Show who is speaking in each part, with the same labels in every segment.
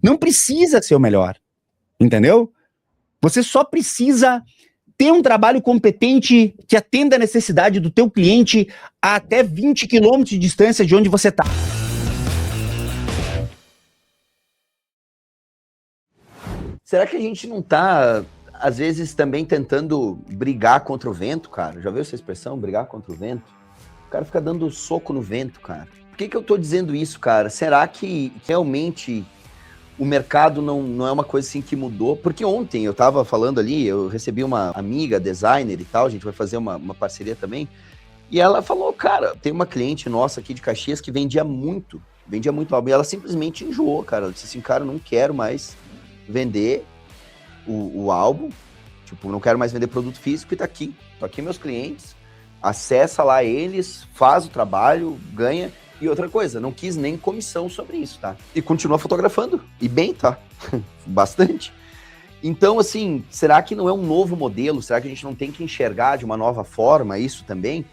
Speaker 1: Não precisa ser o melhor, entendeu? Você só precisa ter um trabalho competente que atenda a necessidade do teu cliente a até 20 quilômetros de distância de onde você está.
Speaker 2: Será que a gente não tá, às vezes, também tentando brigar contra o vento, cara? Já viu essa expressão, brigar contra o vento? O cara fica dando soco no vento, cara. Por que eu tô dizendo isso, cara? Será que realmente o mercado não é uma coisa assim que mudou? Porque ontem eu tava falando ali, eu recebi uma amiga, designer e tal, a gente vai fazer uma parceria também, e ela falou, cara, tem uma cliente nossa aqui de Caxias que vendia muito álbum, e ela simplesmente enjoou, cara. Ela disse assim, cara, eu não quero mais vender o álbum, tipo, não quero mais vender produto físico e tá aqui meus clientes, acessa lá eles, faz o trabalho, ganha. E outra coisa, não quis nem comissão sobre isso, tá? E continua fotografando, e bem, tá? Bastante. Então, assim, será que não é um novo modelo? Será que a gente não tem que enxergar de uma nova forma isso também?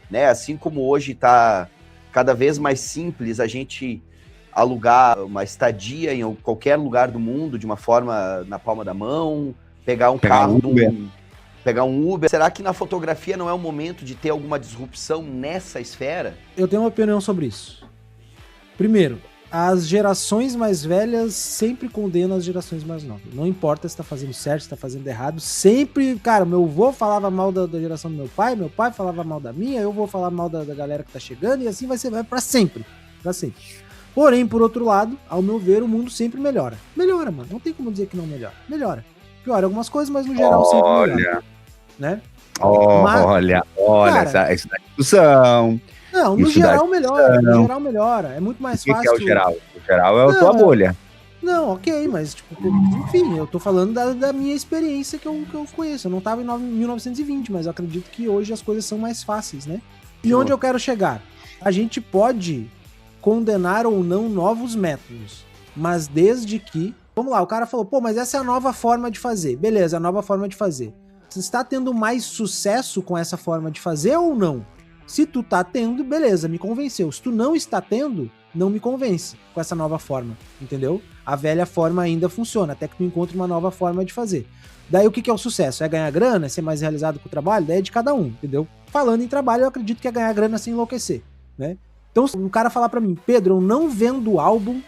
Speaker 2: Né? Assim como hoje tá cada vez mais simples a gente alugar uma estadia em qualquer lugar do mundo de uma forma na palma da mão, pegar um carro, pegar um Uber. Será que na fotografia não é o momento de ter alguma disrupção nessa esfera?
Speaker 3: Eu tenho uma opinião sobre isso. Primeiro, as gerações mais velhas sempre condenam as gerações mais novas. Não importa se tá fazendo certo, se tá fazendo errado. Sempre, cara, meu avô falava mal da geração do meu pai falava mal da minha, eu vou falar mal da galera que tá chegando, e assim vai pra sempre. Pra sempre. Porém, por outro lado, ao meu ver, o mundo sempre melhora. Melhora, mano. Não tem como dizer que não melhora. Melhora. Piora algumas coisas, mas no geral sempre melhora. Né?
Speaker 1: Olha, cara, essa discussão.
Speaker 3: Não, no geral melhora. No geral melhora. É muito mais fácil.
Speaker 1: O que é o geral? O geral é a tua bolha.
Speaker 3: Não, ok, mas, tipo, enfim, eu tô falando da minha experiência que eu conheço. Eu não tava em 1920, mas eu acredito que hoje as coisas são mais fáceis, né? E onde eu quero chegar? A gente pode condenar ou não novos métodos, mas desde que... Vamos lá, o cara falou, pô, mas essa é a nova forma de fazer. Beleza, a nova forma de fazer. Você está tendo mais sucesso com essa forma de fazer ou não? Se tu tá tendo, beleza, me convenceu. Se tu não está tendo, não me convence com essa nova forma, entendeu? A velha forma ainda funciona, até que tu encontre uma nova forma de fazer. Daí o que é o sucesso? É ganhar grana? É ser mais realizado com o trabalho? Daí é de cada um, entendeu? Falando em trabalho, eu acredito que é ganhar grana sem enlouquecer, né? Então, se um cara falar pra mim, Pedro, eu não vendo álbum,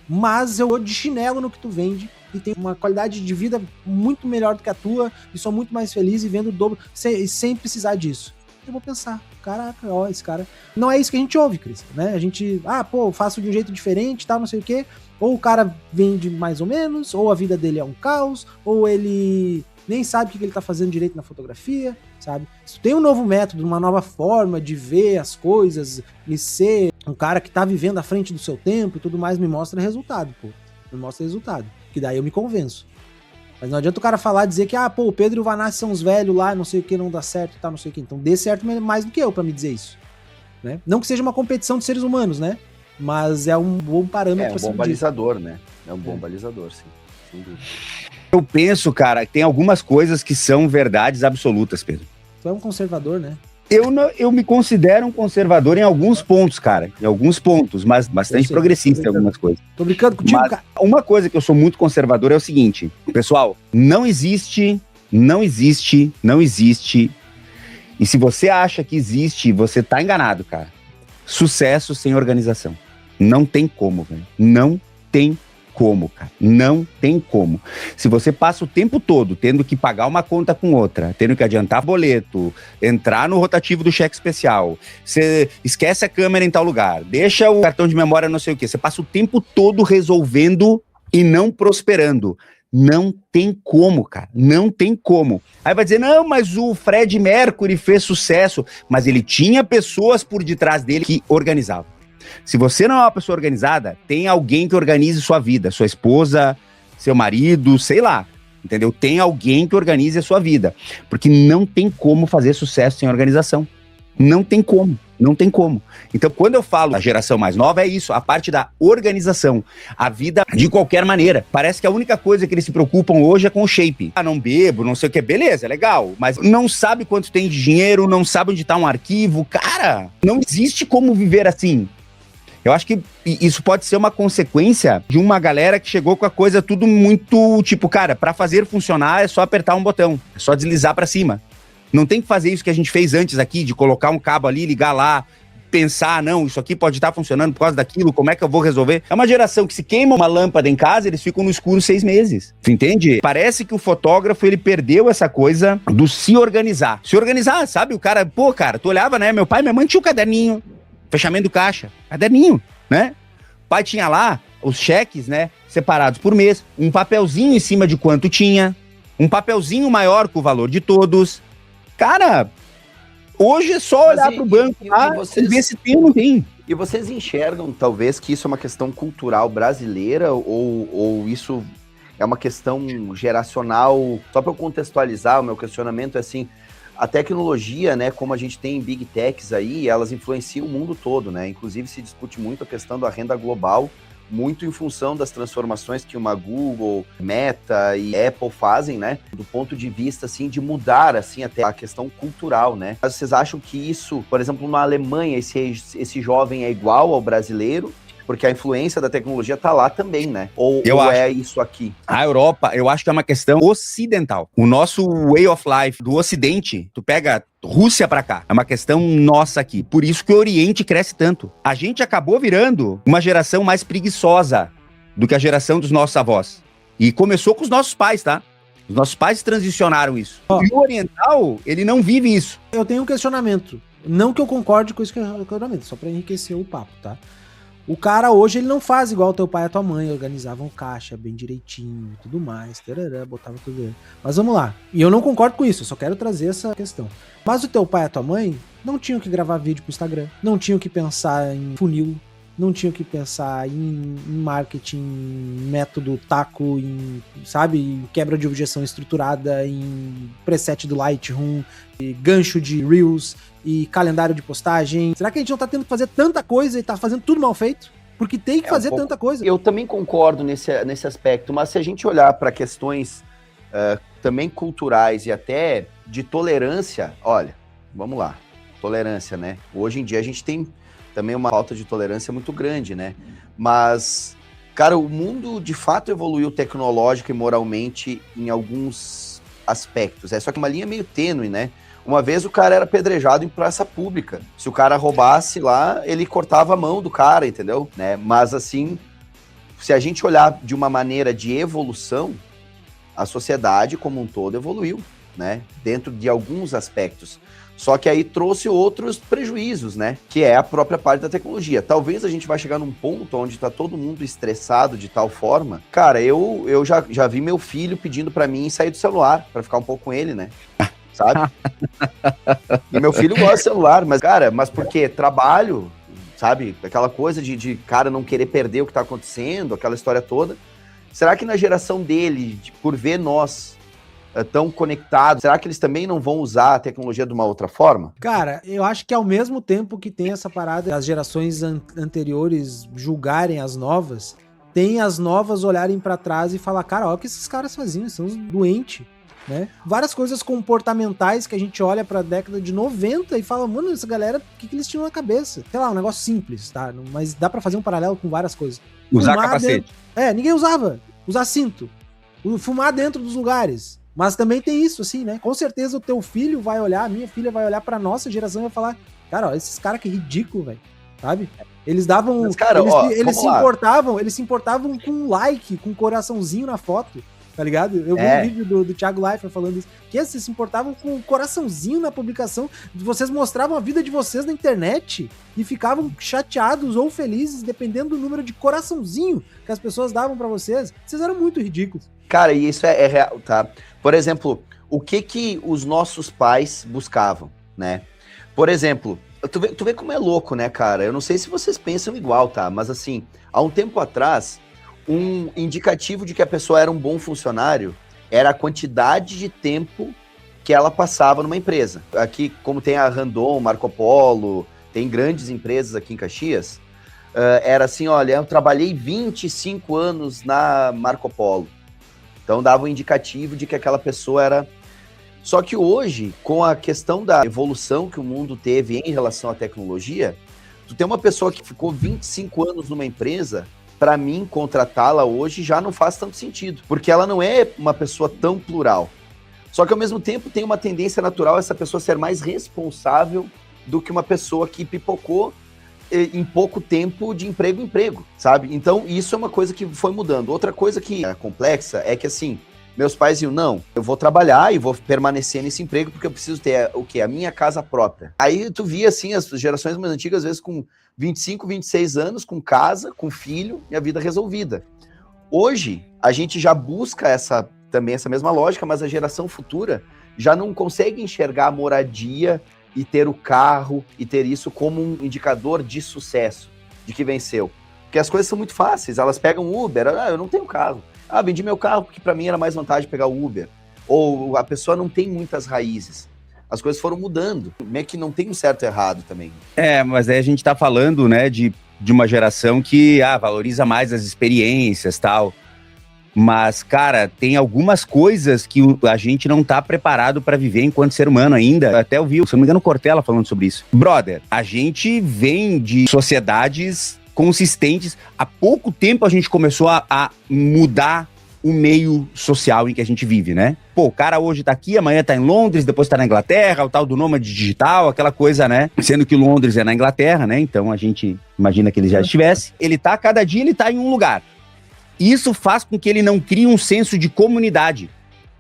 Speaker 3: mas eu vou de chinelo no que tu vende e tem uma qualidade de vida muito melhor do que a tua e sou muito mais feliz e vendo o dobro sem precisar disso. Eu vou pensar, caraca, ó, esse cara... Não é isso que a gente ouve, Cris, né? A gente, pô, faço de um jeito diferente, tal, não sei o quê. Ou o cara vende mais ou menos, ou a vida dele é um caos, ou ele nem sabe o que ele tá fazendo direito na fotografia, sabe? Se tu tem um novo método, uma nova forma de ver as coisas e ser um cara que tá vivendo à frente do seu tempo e tudo mais, me mostra resultado, pô. Me mostra resultado. Que daí eu me convenço. Mas não adianta o cara falar, dizer que, pô, o Pedro e o Vanassi são os velhos lá, não sei o que, não dá certo e tal, não sei o que. Então dê certo mais do que eu pra me dizer isso. Né? Não que seja uma competição de seres humanos, né? Mas é um bom parâmetro.
Speaker 2: É um bom balizador, né? É um bom balizador, sim. Sem dúvida.
Speaker 1: Eu penso, cara, que tem algumas coisas que são verdades absolutas, Pedro.
Speaker 3: Tu é um conservador, né?
Speaker 1: Eu me considero um conservador em alguns pontos, cara. Em alguns pontos, mas bastante progressista em algumas coisas.
Speaker 3: Tô brincando contigo,
Speaker 1: mas,
Speaker 3: cara.
Speaker 1: Uma coisa que eu sou muito conservador é o seguinte, pessoal, não existe, e se você acha que existe, você tá enganado, cara. Sucesso sem organização. Não tem como, velho. Não tem como, cara. Não tem como. Se você passa o tempo todo tendo que pagar uma conta com outra, tendo que adiantar boleto, entrar no rotativo do cheque especial, você esquece a câmera em tal lugar, deixa o cartão de memória não sei o quê, você passa o tempo todo resolvendo e não prosperando. Não tem como, cara. Não tem como. Aí vai dizer, não, mas o Fred Mercury fez sucesso, mas ele tinha pessoas por detrás dele que organizavam. Se você não é uma pessoa organizada, tem alguém que organize sua vida, sua esposa, seu marido, sei lá, entendeu? Tem alguém que organize a sua vida, porque não tem como fazer sucesso sem organização. Não tem como, não tem como. Então, quando eu falo da geração mais nova, é isso, a parte da organização, a vida de qualquer maneira. Parece que a única coisa que eles se preocupam hoje é com o shape. Não bebo, não sei o que, beleza, é legal, mas não sabe quanto tem de dinheiro, não sabe onde tá um arquivo. Cara, não existe como viver assim. Eu acho que isso pode ser uma consequência de uma galera que chegou com a coisa tudo muito, tipo, cara, pra fazer funcionar é só apertar um botão, é só deslizar pra cima. Não tem que fazer isso que a gente fez antes aqui, de colocar um cabo ali, ligar lá, pensar, não, isso aqui pode estar funcionando por causa daquilo, como é que eu vou resolver? É uma geração que se queima uma lâmpada em casa, eles ficam no escuro 6 meses. Tu entende? Parece que o fotógrafo, ele perdeu essa coisa do se organizar. Se organizar, sabe? O cara, pô, cara, tu olhava, né? Meu pai e minha mãe tinham um caderninho, fechamento do caixa, caderninho, né? O pai tinha lá os cheques, né? Separados por mês, um papelzinho em cima de quanto tinha, um papelzinho maior com o valor de todos. Cara, hoje é só olhar pro banco lá e ver se tem ou não tem.
Speaker 2: E vocês enxergam, talvez, que isso é uma questão cultural brasileira ou isso é uma questão geracional? Só para eu contextualizar, o meu questionamento é assim, a tecnologia, né, como a gente tem Big Techs aí, elas influenciam o mundo todo, né? Inclusive se discute muito a questão da renda global, muito em função das transformações que uma Google, Meta e Apple fazem, né? Do ponto de vista, assim, de mudar, assim, até a questão cultural, né? Mas vocês acham que isso, por exemplo, na Alemanha, esse jovem é igual ao brasileiro? Porque a influência da tecnologia tá lá também, né? Ou é isso aqui?
Speaker 1: A Europa, eu acho que é uma questão ocidental. O nosso way of life do Ocidente, tu pega Rússia pra cá, é uma questão nossa aqui. Por isso que o Oriente cresce tanto. A gente acabou virando uma geração mais preguiçosa do que a geração dos nossos avós. E começou com os nossos pais, tá? Os nossos pais transicionaram isso. E o oriental, ele não vive isso.
Speaker 3: Eu tenho um questionamento. Não que eu concorde com esse questionamento, só pra enriquecer o papo, tá? O cara hoje, ele não faz igual teu pai e a tua mãe, organizavam caixa bem direitinho e tudo mais, tarará, botava tudo aí. Mas vamos lá. E eu não concordo com isso, eu só quero trazer essa questão. Mas o teu pai e a tua mãe não tinham que gravar vídeo pro Instagram, não tinham que pensar em funil, não tinham que pensar em marketing, método taco, em, sabe, em quebra de objeção estruturada, em preset do Lightroom, gancho de Reels e calendário de postagem. Será que a gente não tá tendo que fazer tanta coisa e tá fazendo tudo mal feito? Porque tem que fazer tanta coisa.
Speaker 2: Eu também concordo nesse aspecto, mas se a gente olhar para questões também culturais e até de tolerância, olha, vamos lá, tolerância, né? Hoje em dia a gente tem também uma falta de tolerância muito grande, né? Mas, cara, o mundo de fato evoluiu tecnológica e moralmente em alguns aspectos. É só que uma linha meio tênue, né? Uma vez o cara era apedrejado em praça pública. Se o cara roubasse lá, ele cortava a mão do cara, entendeu? Né? Mas assim, se a gente olhar de uma maneira de evolução, a sociedade como um todo evoluiu, né? Dentro de alguns aspectos. Só que aí trouxe outros prejuízos, né? Que é a própria parte da tecnologia. Talvez a gente vai chegar num ponto onde tá todo mundo estressado de tal forma. Cara, eu já vi meu filho pedindo pra mim sair do celular, pra ficar um pouco com ele, né? Sabe? E meu filho gosta de celular, mas, cara, porque trabalho, sabe? Aquela coisa de cara não querer perder o que tá acontecendo, aquela história toda. Será que na geração dele, por ver nós tão conectados, será que eles também não vão usar a tecnologia de uma outra forma?
Speaker 3: Cara, eu acho que ao mesmo tempo que tem essa parada, as gerações anteriores julgarem as novas, tem as novas olharem pra trás e falar, cara, olha o que esses caras faziam, eles são doentes. Né? Várias coisas comportamentais que a gente olha pra década de 90 e fala, mano, essa galera, o que eles tinham na cabeça? Sei lá, um negócio simples, tá? Mas dá pra fazer um paralelo com várias coisas.
Speaker 1: Usar capacete.
Speaker 3: Ninguém usava. Usar cinto. Fumar dentro dos lugares. Mas também tem isso, assim, né? Com certeza o teu filho vai olhar, a minha filha vai olhar pra nossa geração e vai falar, cara, ó, esses caras que ridículo, velho. Sabe? Eles davam... Mas, cara, eles se importavam com um like, com um coraçãozinho na foto. Tá ligado? Eu vi um vídeo do Thiago Leifert falando isso. Que vocês se importavam com um coraçãozinho na publicação. Vocês mostravam a vida de vocês na internet e ficavam chateados ou felizes, dependendo do número de coraçãozinho que as pessoas davam pra vocês. Vocês eram muito ridículos.
Speaker 2: Cara, e isso é real, tá? Por exemplo, o que os nossos pais buscavam, né? Por exemplo, tu vê como é louco, né, cara? Eu não sei se vocês pensam igual, tá? Mas assim, há um tempo atrás, um indicativo de que a pessoa era um bom funcionário era a quantidade de tempo que ela passava numa empresa. Aqui, como tem a Randon, Marco Polo, tem grandes empresas aqui em Caxias, era assim, olha, eu trabalhei 25 anos na Marco Polo. Então dava um indicativo de que aquela pessoa era... Só que hoje, com a questão da evolução que o mundo teve em relação à tecnologia, Tu tem uma pessoa que ficou 25 anos numa empresa, para mim, contratá-la hoje já não faz tanto sentido, porque ela não é uma pessoa tão plural. Só que, ao mesmo tempo, tem uma tendência natural essa pessoa ser mais responsável do que uma pessoa que pipocou em pouco tempo de emprego em emprego, sabe? Então, isso é uma coisa que foi mudando. Outra coisa que é complexa é que, assim, meus pais diziam, não, eu vou trabalhar e vou permanecer nesse emprego porque eu preciso ter o quê? A minha casa própria. Aí tu via, assim, as gerações mais antigas, às vezes com 25, 26 anos, com casa, com filho e a vida resolvida. Hoje, a gente já busca essa mesma lógica, mas a geração futura já não consegue enxergar a moradia e ter o carro e ter isso como um indicador de sucesso, de que venceu. Porque as coisas são muito fáceis, elas pegam Uber, eu não tenho carro. Vendi meu carro porque para mim era mais vantagem pegar o Uber. Ou a pessoa não tem muitas raízes. As coisas foram mudando, meio que não tem um certo e errado também.
Speaker 1: Mas aí a gente tá falando, né, de uma geração que valoriza mais as experiências e tal. Mas, cara, tem algumas coisas que a gente não tá preparado pra viver enquanto ser humano ainda. Até ouvi, se não me engano, o Cortella falando sobre isso. Brother, a gente vem de sociedades consistentes. Há pouco tempo a gente começou a mudar o meio social em que a gente vive, né? Pô, o cara hoje tá aqui, amanhã tá em Londres, depois tá na Inglaterra, o tal do nômade digital, aquela coisa, né? Sendo que Londres é na Inglaterra, né? Então a gente imagina que ele já estivesse. Cada dia ele tá em um lugar. Isso faz com que ele não crie um senso de comunidade.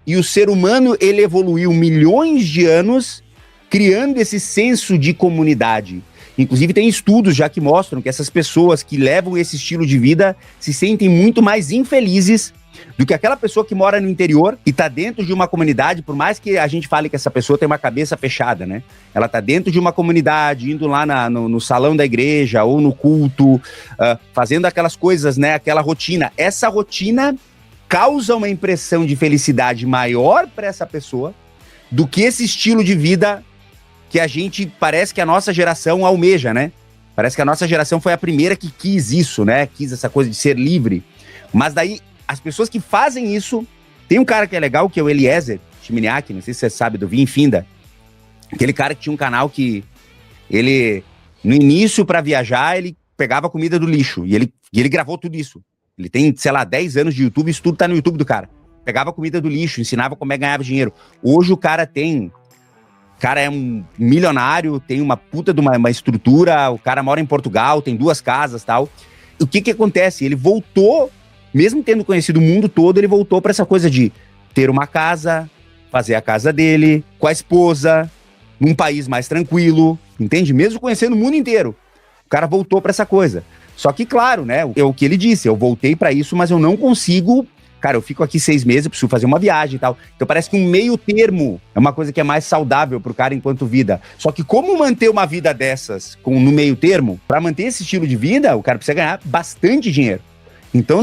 Speaker 1: E o ser humano, ele evoluiu milhões de anos criando esse senso de comunidade. Inclusive, tem estudos já que mostram que essas pessoas que levam esse estilo de vida se sentem muito mais infelizes do que aquela pessoa que mora no interior e tá dentro de uma comunidade, por mais que a gente fale que essa pessoa tem uma cabeça fechada, né? Ela tá dentro de uma comunidade, indo lá no salão da igreja ou no culto, fazendo aquelas coisas, né? Aquela rotina. Essa rotina causa uma impressão de felicidade maior para essa pessoa do que esse estilo de vida que parece que a nossa geração almeja, né? Parece que a nossa geração foi a primeira que quis isso, né? Quis essa coisa de ser livre. Mas daí, as pessoas que fazem isso... Tem um cara que é legal, que é o Eliezer Chiminiak, não sei se você sabe, do Vinho Finda. Aquele cara que tinha um canal que... Ele, no início, para viajar, ele pegava comida do lixo. E ele gravou tudo isso. Ele tem, sei lá, 10 anos de YouTube, isso tudo tá no YouTube do cara. Pegava comida do lixo, ensinava como é que ganhava dinheiro. Hoje o cara é um milionário, tem uma puta de uma estrutura, o cara mora em Portugal, tem 2 casas e tal. O que acontece? Ele voltou, mesmo tendo conhecido o mundo todo, ele voltou para essa coisa de ter uma casa, fazer a casa dele, com a esposa, num país mais tranquilo, entende? Mesmo conhecendo o mundo inteiro. O cara voltou para essa coisa. Só que, claro, né, é o que ele disse, eu voltei para isso, mas eu não consigo... Cara, eu fico aqui 6 meses, eu preciso fazer uma viagem e tal. Então parece que um meio termo é uma coisa que é mais saudável pro cara enquanto vida. Só que como manter uma vida dessas no meio termo? Pra manter esse estilo de vida, o cara precisa ganhar bastante dinheiro. Então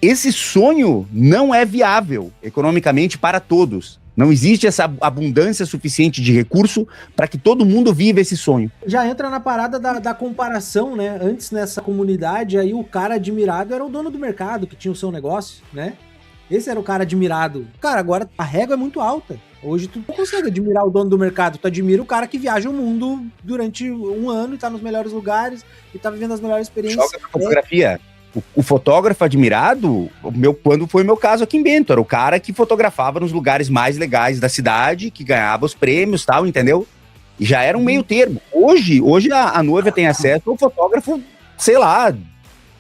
Speaker 1: esse sonho não é viável economicamente para todos. Não existe essa abundância suficiente de recurso para que todo mundo viva esse sonho.
Speaker 3: Já entra na parada da comparação, né? Antes, nessa comunidade, aí o cara admirado era o dono do mercado, que tinha o seu negócio, né? Esse era o cara admirado. Cara, agora a régua é muito alta. Hoje tu não consegue admirar o dono do mercado, tu admira o cara que viaja o mundo durante 1 ano e tá nos melhores lugares e tá vivendo as melhores experiências.
Speaker 1: Joga pra fotografia. O fotógrafo admirado, quando foi o meu caso aqui em Bento, era o cara que fotografava nos lugares mais legais da cidade, que ganhava os prêmios e tal, entendeu? E já era um meio termo. Hoje a noiva tem acesso ao fotógrafo, sei lá,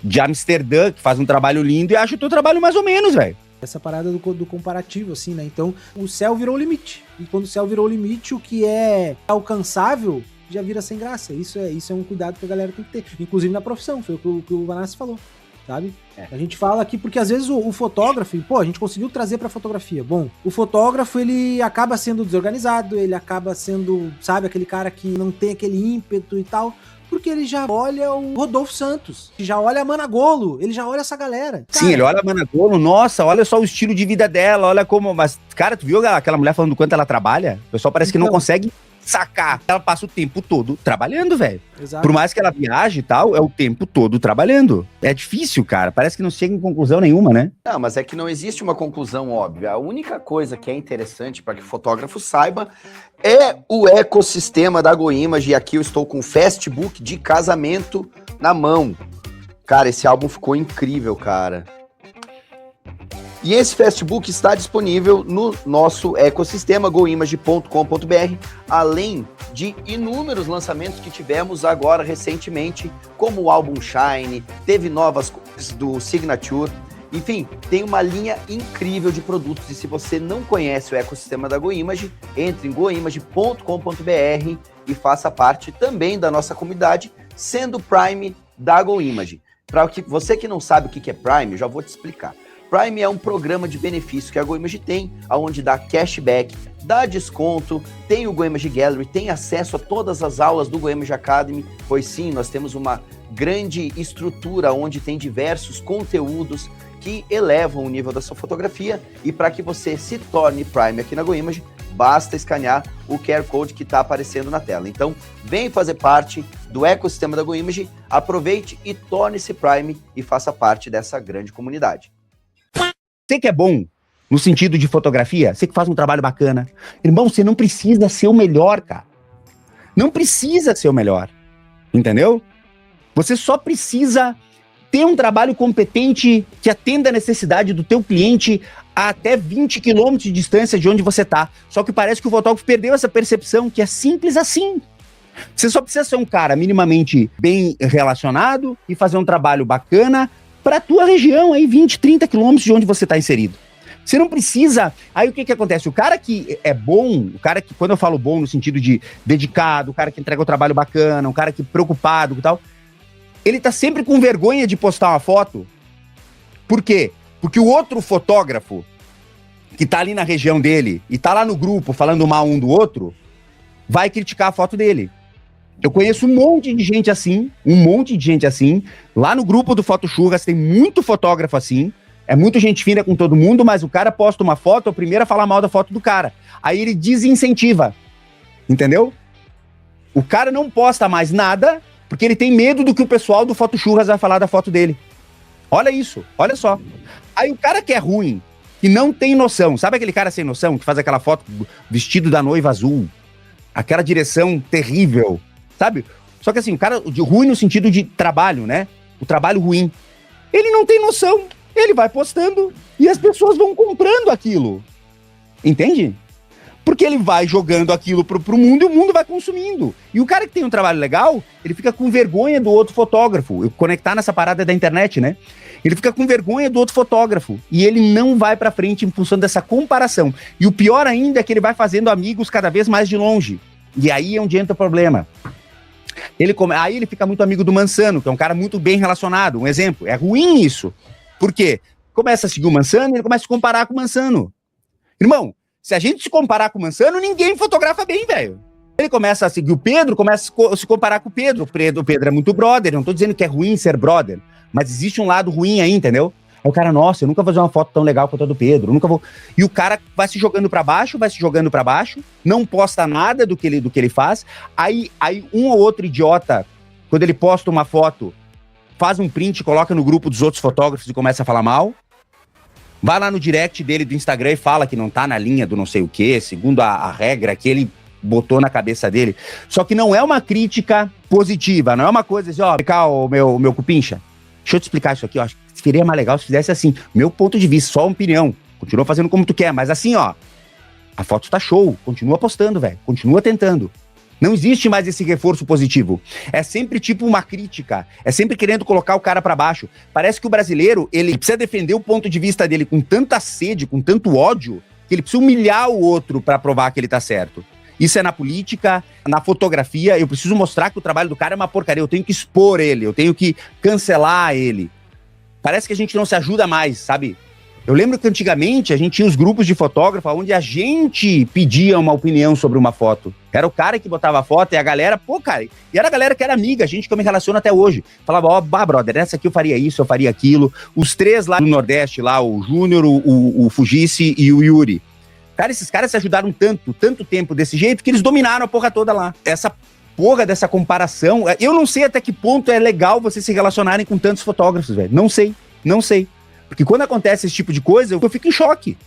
Speaker 1: de Amsterdã, que faz um trabalho lindo e acha o teu trabalho mais ou menos, velho.
Speaker 3: Essa parada do comparativo, assim, né? Então, o céu virou o limite. E quando o céu virou o limite, o que é alcançável já vira sem graça. Isso é um cuidado que a galera tem que ter. Inclusive na profissão, foi o que o Vanassi falou. Sabe? A gente fala aqui, porque às vezes o fotógrafo, a gente conseguiu trazer pra fotografia. Bom, o fotógrafo, ele acaba sendo desorganizado, ele acaba sendo, sabe, aquele cara que não tem aquele ímpeto e tal, porque ele já olha o Rodolfo Santos, já olha a Mana Golo, ele já olha essa galera. Cara,
Speaker 1: sim, ele olha a Mana Golo, nossa, olha só o estilo de vida dela, olha como... Mas, cara, tu viu aquela mulher falando do quanto ela trabalha? O pessoal parece que não consegue sacar. Ela passa o tempo todo trabalhando, velho.
Speaker 3: Exato.
Speaker 1: Por mais que ela viaje e tal, é o tempo todo trabalhando. É difícil, cara. Parece que não chega em conclusão nenhuma, né?
Speaker 2: Não, mas é que não existe uma conclusão óbvia. A única coisa que é interessante para que o fotógrafo saiba é o ecossistema da GoImage. E aqui eu estou com o Fastbook de casamento na mão. Cara, esse álbum ficou incrível, cara. E esse Fastbook está disponível no nosso ecossistema goimage.com.br, além de inúmeros lançamentos que tivemos agora recentemente, como o álbum Shine, teve novas coisas do Signature, enfim, tem uma linha incrível de produtos. E se você não conhece o ecossistema da GoImage, entre em goimage.com.br e faça parte também da nossa comunidade, sendo Prime da GoImage. Para você que não sabe o que é Prime, eu já vou te explicar. Prime é um programa de benefício que a GoImage tem, onde dá cashback, dá desconto, tem o GoImage Gallery, tem acesso a todas as aulas do GoImage Academy, pois sim, nós temos uma grande estrutura onde tem diversos conteúdos que elevam o nível da sua fotografia. E para que você se torne Prime aqui na GoImage, basta escanear o QR Code que está aparecendo na tela. Então, vem fazer parte do ecossistema da GoImage, aproveite e torne-se Prime e faça parte dessa grande comunidade.
Speaker 1: Você que é bom no sentido de fotografia, você que faz um trabalho bacana, irmão, você não precisa ser o melhor, cara. Não precisa ser o melhor, entendeu? Você só precisa ter um trabalho competente que atenda a necessidade do teu cliente a até 20 quilômetros de distância de onde você tá. Só que parece que o fotógrafo perdeu essa percepção, que é simples assim. Você só precisa ser um cara minimamente bem relacionado e fazer um trabalho bacana para a tua região, aí 20, 30 quilômetros de onde você está inserido. Você não precisa... Aí o que acontece? O cara que é bom, o cara que, quando eu falo bom no sentido de dedicado, o cara que entrega o trabalho bacana, um cara que é preocupado e tal, ele tá sempre com vergonha de postar uma foto. Por quê? Porque o outro fotógrafo que tá ali na região dele e tá lá no grupo falando mal um do outro, vai criticar a foto dele. Eu conheço um monte de gente assim, lá no grupo do Foto Churras tem muito fotógrafo assim, é muito gente fina com todo mundo, mas o cara posta uma foto, é o primeiro a falar mal da foto do cara. Aí ele desincentiva, entendeu? O cara não posta mais nada, porque ele tem medo do que o pessoal do Foto Churras vai falar da foto dele. Olha isso, olha só. Aí o cara que é ruim, que não tem noção, sabe aquele cara sem noção, que faz aquela foto vestido da noiva azul, aquela direção terrível, sabe? Só que assim, o cara de ruim no sentido de trabalho, né? O trabalho ruim. Ele não tem noção. Ele vai postando e as pessoas vão comprando aquilo. Entende? Porque ele vai jogando aquilo pro mundo e o mundo vai consumindo. E o cara que tem um trabalho legal, ele fica com vergonha do outro fotógrafo. Eu conectar nessa parada da internet, né? Ele fica com vergonha do outro fotógrafo. E ele não vai pra frente em função dessa comparação. E o pior ainda é que ele vai fazendo amigos cada vez mais de longe. E aí é onde entra o problema. Aí ele fica muito amigo do Mansano, que é um cara muito bem relacionado. Um exemplo, é ruim isso. Por quê? Começa a seguir o Mansano e ele começa a se comparar com o Mansano. Irmão, se a gente se comparar com o Mansano, ninguém fotografa bem, velho. Ele começa a seguir o Pedro, começa a se comparar com o Pedro. O Pedro é muito brother, não tô dizendo que é ruim ser brother, mas existe um lado ruim aí, entendeu? Aí o cara, nossa, eu nunca vou fazer uma foto tão legal quanto a do Pedro, nunca vou... E o cara vai se jogando pra baixo, não posta nada do que ele faz. Aí um ou outro idiota, quando ele posta uma foto, faz um print, coloca no grupo dos outros fotógrafos e começa a falar mal. Vai lá no direct dele do Instagram e fala que não tá na linha do não sei o quê, segundo a regra que ele botou na cabeça dele. Só que não é uma crítica positiva, não é uma coisa assim, ó, o meu cupincha, deixa eu te explicar isso aqui, ó, acho que seria mais legal se fizesse assim, meu ponto de vista, só uma opinião, continua fazendo como tu quer, mas assim, ó, a foto tá show, continua postando, velho, continua tentando. Não existe mais esse reforço positivo. É sempre tipo uma crítica. É sempre querendo colocar o cara pra baixo. Parece que o brasileiro, ele precisa defender o ponto de vista dele com tanta sede, com tanto ódio, que ele precisa humilhar o outro pra provar que ele tá certo. Isso é na política, na fotografia. Eu preciso mostrar que o trabalho do cara é uma porcaria. Eu tenho que expor ele, eu tenho que cancelar ele. Parece que a gente não se ajuda mais, sabe? Eu lembro que antigamente a gente tinha os grupos de fotógrafo onde a gente pedia uma opinião sobre uma foto. Era o cara que botava a foto e a galera, pô, cara, e era a galera que era amiga, a gente que eu me relaciono até hoje. Falava, ó, brother, essa aqui eu faria isso, eu faria aquilo. Os três lá do Nordeste, lá, o Júnior, o Fugice e o Yuri. Cara, esses caras se ajudaram tanto tempo desse jeito, que eles dominaram a porra toda lá. Essa porra dessa comparação, eu não sei até que ponto é legal vocês se relacionarem com tantos fotógrafos, velho. Não sei. Porque quando acontece esse tipo de coisa, eu fico em choque.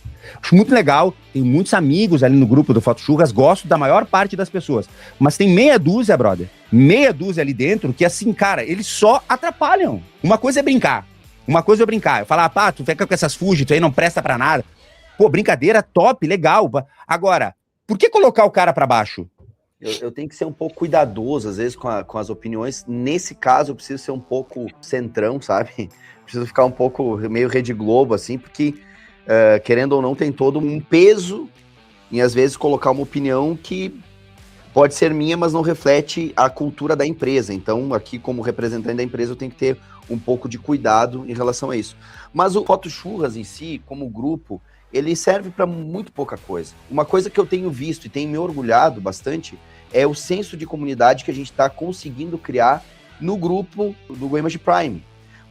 Speaker 1: Acho muito legal, tenho muitos amigos ali no grupo do Foto Churras, gosto da maior parte das pessoas. Mas tem meia dúzia, brother, meia dúzia ali dentro, que assim, cara, eles só atrapalham. Uma coisa é brincar, eu falar, pá, tu fica com essas Fuji, tu aí não presta pra nada. Pô, brincadeira top, legal. Agora, por que colocar o cara pra baixo?
Speaker 2: Eu tenho que ser um pouco cuidadoso, às vezes, com as opiniões. Nesse caso, eu preciso ser um pouco centrão, sabe? Preciso ficar um pouco meio Rede Globo, assim, porque, querendo ou não, tem todo um peso em, às vezes, colocar uma opinião que pode ser minha, mas não reflete a cultura da empresa. Então, aqui, como representante da empresa, eu tenho que ter um pouco de cuidado em relação a isso. Mas o Foto Churras em si, como grupo, ele serve para muito pouca coisa. Uma coisa que eu tenho visto e tenho me orgulhado bastante é o senso de comunidade que a gente está conseguindo criar no grupo do GoImage Prime.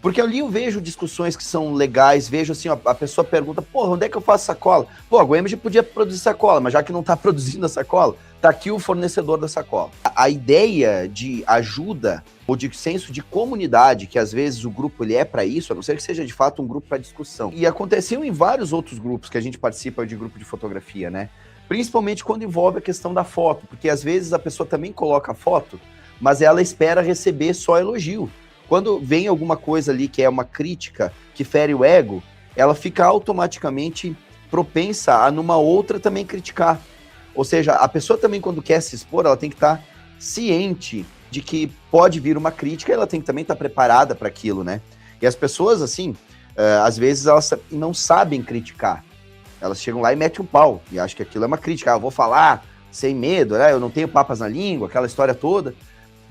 Speaker 2: Porque ali eu vejo discussões que são legais, vejo assim, ó, a pessoa pergunta, porra, onde é que eu faço sacola? Pô, a GoImage podia produzir sacola, mas já que não está produzindo a sacola, tá aqui o fornecedor da sacola. A ideia de ajuda ou de senso de comunidade, que às vezes o grupo ele é para isso, a não ser que seja de fato um grupo para discussão. E aconteceu em vários outros grupos que a gente participa de grupo de fotografia, né? Principalmente quando envolve a questão da foto, porque às vezes a pessoa também coloca a foto, mas ela espera receber só elogio. Quando vem alguma coisa ali que é uma crítica que fere o ego, ela fica automaticamente propensa a numa outra também criticar. Ou seja, a pessoa também quando quer se expor, ela tem que estar ciente de que pode vir uma crítica e ela tem que também estar preparada para aquilo, né? E as pessoas, assim, às vezes elas não sabem criticar. Elas chegam lá e metem um pau e acham que aquilo é uma crítica. Eu vou falar sem medo, né? Eu não tenho papas na língua, aquela história toda.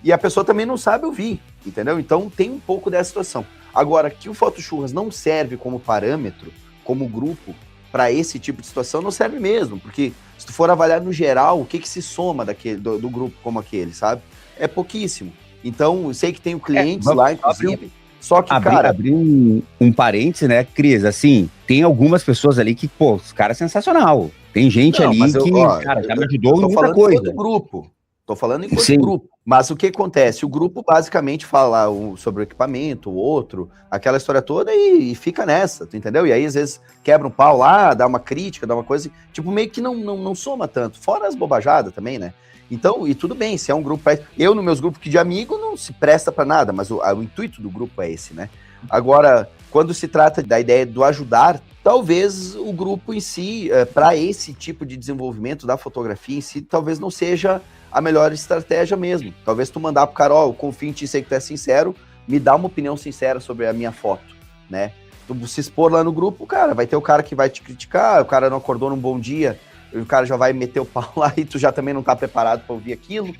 Speaker 2: E a pessoa também não sabe ouvir, entendeu? Então tem um pouco dessa situação. Agora, que o Foto Churras não serve como parâmetro, como grupo, para esse tipo de situação, não serve mesmo, porque se tu for avaliar no geral, o que se soma do grupo como aquele, sabe? É pouquíssimo. Então, eu sei que tem clientes lá, inclusive, só que, cara...
Speaker 1: Abrir um parêntese, né, Cris? Assim, tem algumas pessoas ali que, pô, os caras é sensacional. Tem gente ali que, cara, já me ajudou em muita coisa.
Speaker 2: Tô falando enquanto grupo. Mas o que acontece? O grupo basicamente fala sobre o equipamento, o outro, aquela história toda e fica nessa, tu entendeu? E aí, às vezes, quebra um pau lá, dá uma crítica, dá uma coisa, tipo, meio que não soma tanto. Fora as bobajadas também, né? Então, e tudo bem, se é um grupo... Eu, nos meus grupos de amigo, não se presta pra nada, mas o intuito do grupo é esse, né? Agora, quando se trata da ideia do ajudar, talvez o grupo em si, para esse tipo de desenvolvimento da fotografia em si, talvez não seja a melhor estratégia mesmo. Talvez tu mandar pro cara, ó, eu confio em ti, sei que tu é sincero, me dá uma opinião sincera sobre a minha foto, né? Tu se expor lá no grupo, cara, vai ter o cara que vai te criticar, o cara não acordou num bom dia, o cara já vai meter o pau lá e tu já também não tá preparado para ouvir aquilo.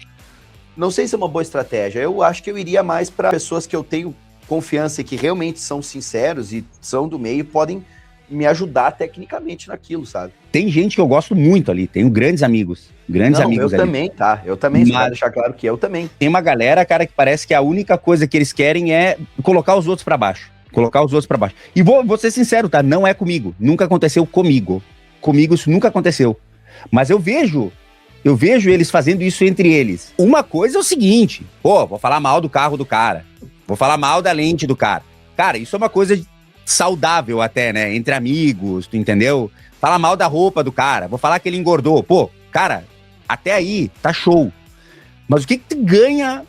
Speaker 2: Não sei se é uma boa estratégia. Eu acho que eu iria mais para pessoas que eu tenho confiança e que realmente são sinceros e são do meio e podem me ajudar tecnicamente naquilo, sabe?
Speaker 1: Tem gente que eu gosto muito ali, tenho grandes amigos
Speaker 2: eu
Speaker 1: ali.
Speaker 2: Também, tá? Eu também, só quero deixar claro que eu também.
Speaker 1: Tem uma galera, cara, que parece que a única coisa que eles querem é colocar os outros pra baixo. E vou ser sincero, tá? Não é comigo. Nunca aconteceu comigo. Comigo isso nunca aconteceu. Mas eu vejo eles fazendo isso entre eles. Uma coisa é o seguinte, pô, vou falar mal do carro do cara. Vou falar mal da lente do cara. Cara, isso é uma coisa saudável até, né? Entre amigos, tu entendeu? Falar mal da roupa do cara. Vou falar que ele engordou. Pô, cara, até aí tá show. Mas o que tu ganha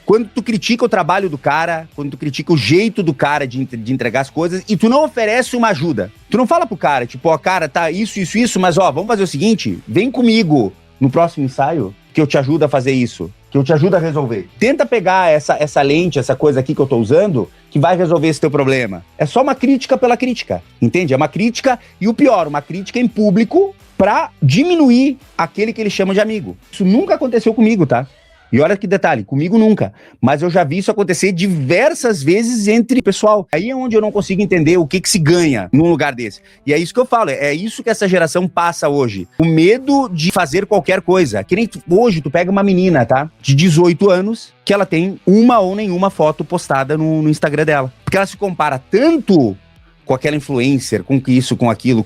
Speaker 1: quando tu critica o trabalho do cara, quando tu critica o jeito do cara de entregar as coisas e tu não oferece uma ajuda? Tu não fala pro cara, tipo, ó, cara, tá isso, mas ó, vamos fazer o seguinte, vem comigo no próximo ensaio que eu te ajudo a fazer isso, que eu te ajudo a resolver. Tenta pegar essa lente, essa coisa aqui que eu tô usando, que vai resolver esse teu problema. É só uma crítica pela crítica, entende? É uma crítica, e o pior, uma crítica em público pra diminuir aquele que ele chama de amigo. Isso nunca aconteceu comigo, tá? E olha que detalhe, comigo nunca. Mas eu já vi isso acontecer diversas vezes entre pessoal. Aí é onde eu não consigo entender o que se ganha num lugar desse. E é isso que eu falo, é isso que essa geração passa hoje. O medo de fazer qualquer coisa. Que nem hoje tu pega uma menina, tá? De 18 anos, que ela tem uma ou nenhuma foto postada no Instagram dela. Porque ela se compara tanto com aquela influencer, com isso, com aquilo,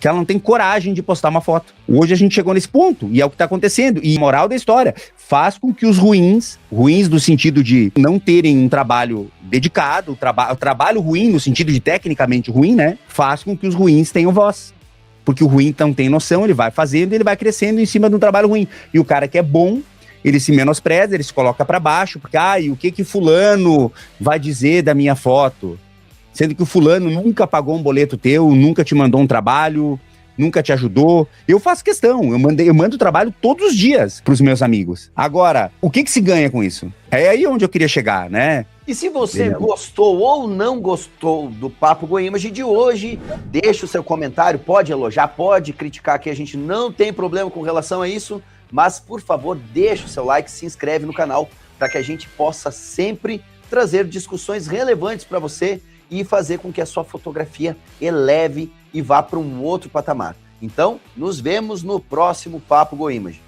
Speaker 1: que ela não tem coragem de postar uma foto. Hoje a gente chegou nesse ponto, e é o que tá acontecendo. E moral da história, faz com que os ruins no sentido de não terem um trabalho dedicado, trabalho ruim no sentido de tecnicamente ruim, né? Faz com que os ruins tenham voz. Porque o ruim não tem noção, ele vai fazendo, ele vai crescendo em cima de um trabalho ruim. E o cara que é bom, ele se menospreza, ele se coloca pra baixo, porque, e o que fulano vai dizer da minha foto? Sendo que o fulano nunca pagou um boleto teu, nunca te mandou um trabalho, nunca te ajudou. Eu faço questão, eu mando trabalho todos os dias pros meus amigos. Agora, o que se ganha com isso? É aí onde eu queria chegar, né?
Speaker 2: E se você gostou ou não gostou do Papo GoImage de hoje, deixa o seu comentário, pode elogiar, pode criticar, que a gente não tem problema com relação a isso, mas, por favor, deixa o seu like, se inscreve no canal, para que a gente possa sempre trazer discussões relevantes para você e fazer com que a sua fotografia eleve e vá para um outro patamar. Então, nos vemos no próximo Papo GoImage.